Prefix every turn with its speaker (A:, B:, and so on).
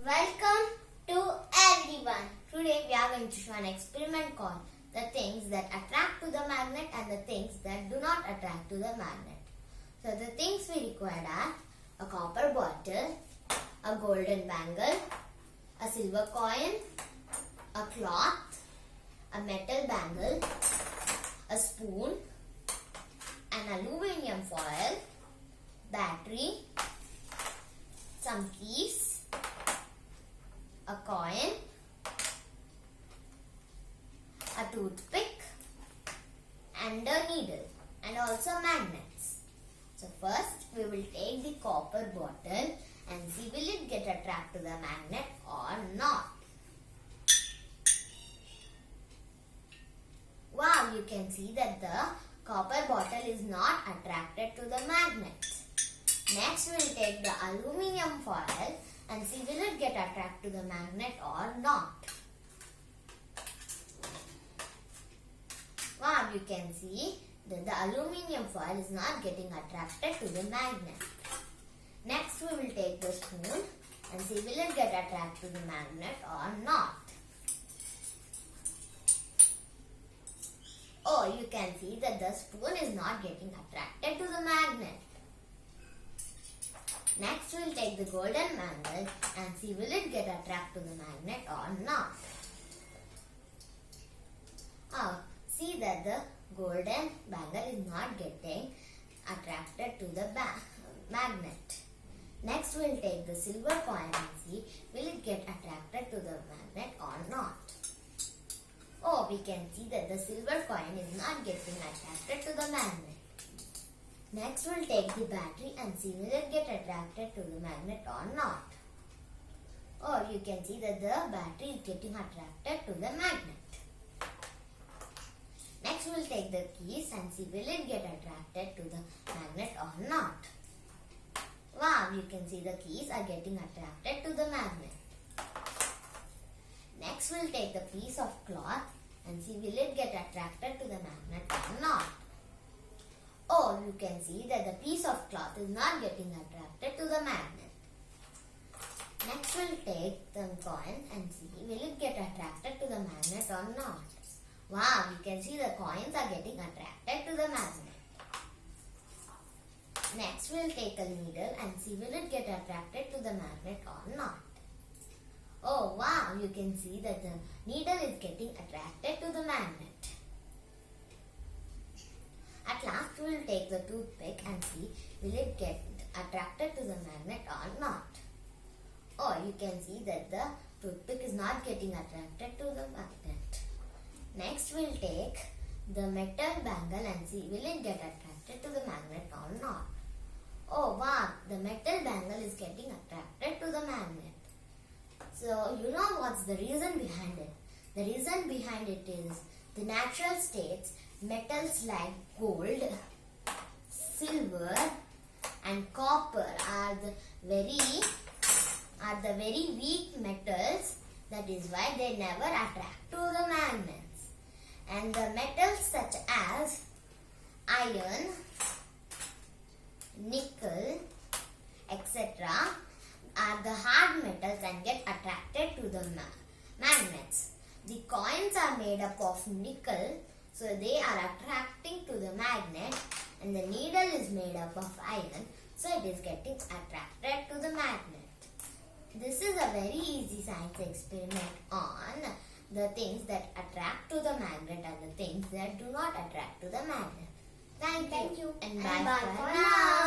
A: Welcome to everyone. Today we are going to show an experiment called the things that attract to the magnet and the things that do not attract to the magnet. So the things we required are a copper bottle, a golden bangle, a silver coin, a cloth, a metal bangle, a spoon, an aluminium foil, battery, some keys, a coin, a toothpick, and a needle, and also magnets. So first we will take the copper bottle and see will it get attracted to the magnet or not. Wow, you can see that the copper bottle is not attracted to the magnet. Next we will take the aluminium foil and see will it get attracted to the magnet or not. Wow, you can see that the aluminium foil is not getting attracted to the magnet. Next we will take the spoon and see will it get attracted to the magnet or not. Oh, you can see that the spoon is not getting attracted to the magnet. Next we will take the golden bangle and see will it get attracted to the magnet or not. Oh, see that the golden bangle is not getting attracted to the magnet. Next we will take the silver coin and see will it get attracted to the magnet or not. Oh, we can see that the silver coin is not getting attracted to the magnet. Next we will take the battery and see will it get attracted to the magnet or not. Oh, you can see that the battery is getting attracted to the magnet. Next we will take the keys and see will it get attracted to the magnet or not. Wow, you can see the keys are getting attracted to the magnet. Next we will take the piece of cloth and see will it get attracted to the magnet or not. Oh, you can see that the piece of cloth is not getting attracted to the magnet. Next we will take the coin and see will it get attracted to the magnet or not. Wow, you can see the coins are getting attracted to the magnet. Next we will take a needle and see will it get attracted to the magnet or not. Oh wow, you can see that the needle is getting attracted to the magnet. At last we will take the toothpick and see will it get attracted to the magnet or not. Oh, you can see that the toothpick is not getting attracted to the magnet. Next we will take the metal bangle and see will it get attracted to the magnet or not. Oh wow, the metal bangle is getting attracted to the magnet. So you know what's the reason behind it? The reason behind it is the natural states metals like gold, silver and copper are the very weak metals. That is why they never attract to the magnets. And the metals such as iron, nickel, etc. are the hard metals and get attracted to the magnets. The coins are made up of nickel, so they are attracting to the magnet, and the needle is made up of iron, so it is getting attracted to the magnet. This is a very easy science experiment on the things that attract to the magnet and the things that do not attract to the magnet. Thank you. And bye for now.